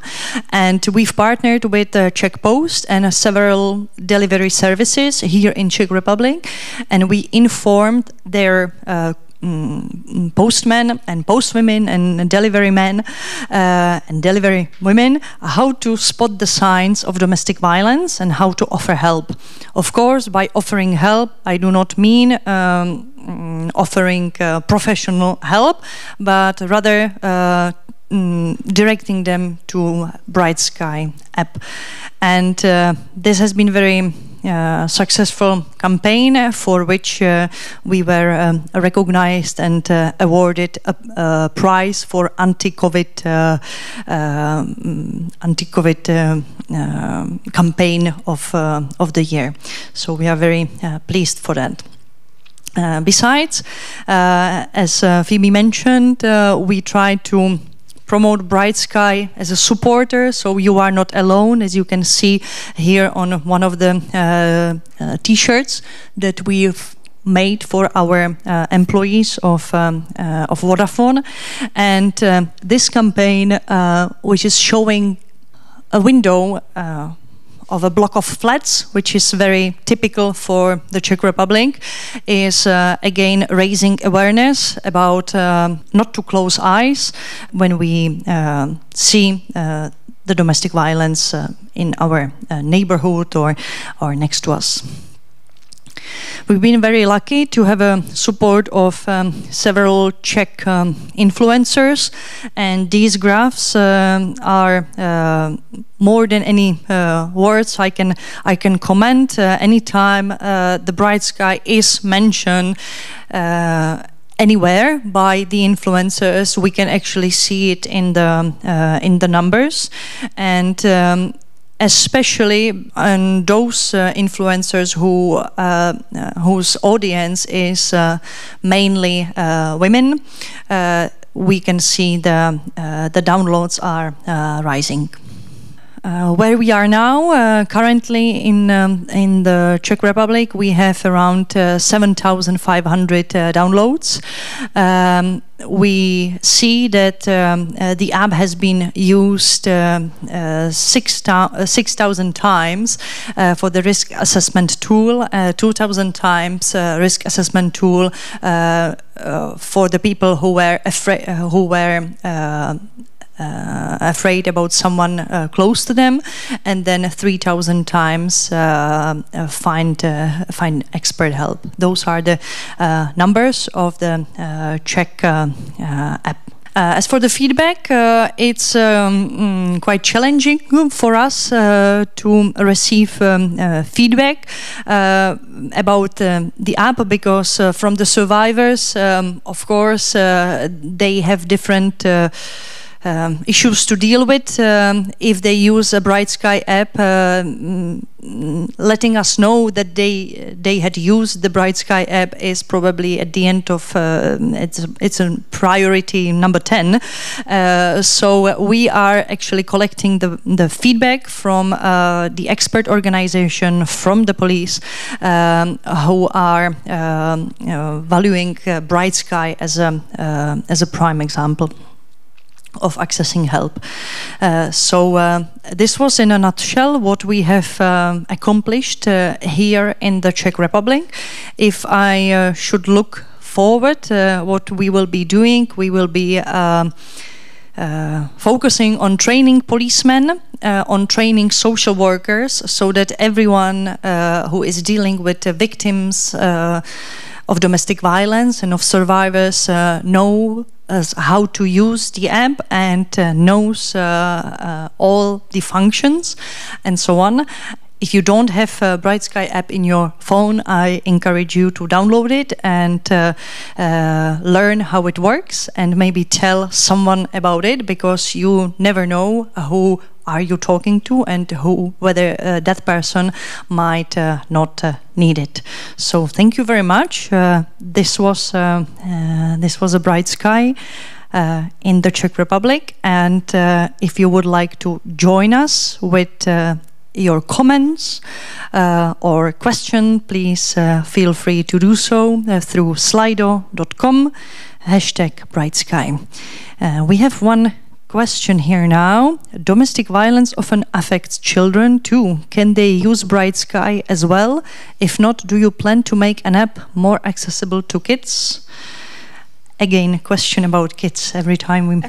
and we've partnered with Czech Post and several delivery services here in Czech Republic, and we informed their postmen and postwomen and delivery men and delivery women how to spot the signs of domestic violence and how to offer help. Of course, by offering help, I do not mean offering professional help, but rather directing them to Bright Sky app. And this has been very successful campaign for which we were recognized and awarded a prize for anti-COVID campaign of the year. So we are very pleased for that. Besides, as Phoebe mentioned, we try to promote Bright Sky as a supporter, so you are not alone, as you can see here on one of the t-shirts that we've made for our employees of Vodafone. And this campaign, which is showing a window of a block of flats, which is very typical for the Czech Republic, is again raising awareness about not to close eyes when we see the domestic violence in our neighborhood or next to us. We've been very lucky to have a support of several Czech influencers, and these graphs are more than any words I can comment. Anytime the bright sky is mentioned anywhere by the influencers, we can actually see it in the numbers, and especially on those influencers whose audience is mainly women, we can see the downloads are rising. Where we are now, currently in the Czech Republic, we have around 7,500 downloads. We see that the app has been used 6,000 times for the risk assessment tool, 2,000 times risk assessment tool for the people who were afraid about someone close to them, and then 3,000 times find expert help. Those are the numbers of the Czech app. As for the feedback, it's quite challenging for us to receive feedback about the app, because from the survivors, of course, they have different issues to deal with. If they use a Bright Sky app, letting us know that they had used the Bright Sky app is probably at the end of it's a priority number 10. So we are actually collecting the feedback from the expert organization, from the police, who are valuing Bright Sky as a prime example of accessing help. So this was in a nutshell what we have accomplished here in the Czech Republic. If I should look forward, what we will be doing, we will be focusing on training policemen, on training social workers, so that everyone who is dealing with victims of domestic violence and of survivors know how to use the app and knows all the functions and so on. If you don't have a Bright Sky app in your phone, I encourage you to download it and learn how it works, and maybe tell someone about it, because you never know who are you talking to and whether that person might not need it. So thank you very much. This was a Bright Sky in the Czech Republic, and if you would like to join us with your comments or question, please feel free to do so through slido.com #BrightSky. We have one question here now. Domestic violence often affects children too. Can they use Bright Sky as well? If not, do you plan to make an app more accessible to kids? Again, a question about kids every time.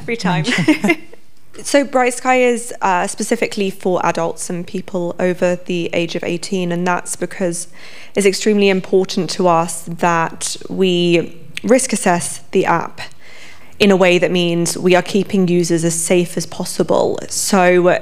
So Bright Sky is specifically for adults and people over the age of 18, and that's because it's extremely important to us that we risk assess the app in a way that means we are keeping users as safe as possible. So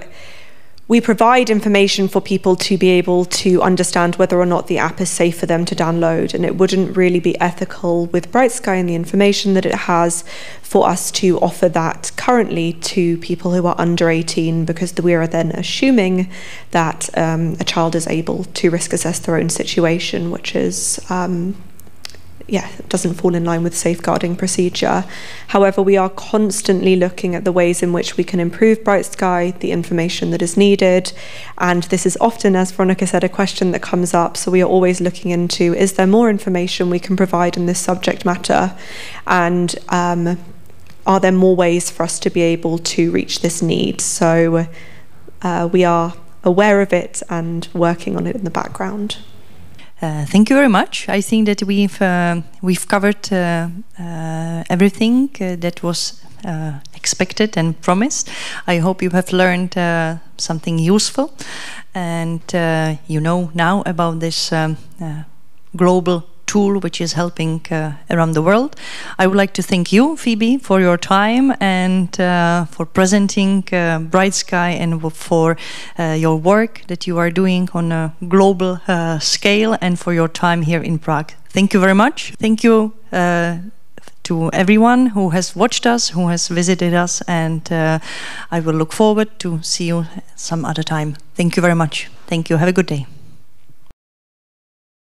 we provide information for people to be able to understand whether or not the app is safe for them to download, and it wouldn't really be ethical with Bright Sky and the information that it has for us to offer that currently to people who are under 18, because we are then assuming that a child is able to risk assess their own situation, which is doesn't fall in line with safeguarding procedure. However, we are constantly looking at the ways in which we can improve Bright Sky, the information that is needed, and this is often, as Veronica said, a question that comes up, so we are always looking into, is there more information we can provide in this subject matter, and are there more ways for us to be able to reach this need? So we are aware of it and working on it in the background. Thank you very much. I think that we've covered everything that was expected and promised. I hope you have learned something useful, and you know now about this global tool which is helping around the world. I would like to thank you, Phoebe, for your time and for presenting Bright Sky, and for your work that you are doing on a global scale, and for your time here in Prague. Thank you very much. Thank you to everyone who has watched us, who has visited us, and I will look forward to see you some other time. Thank you very much. Thank you. Have a good day.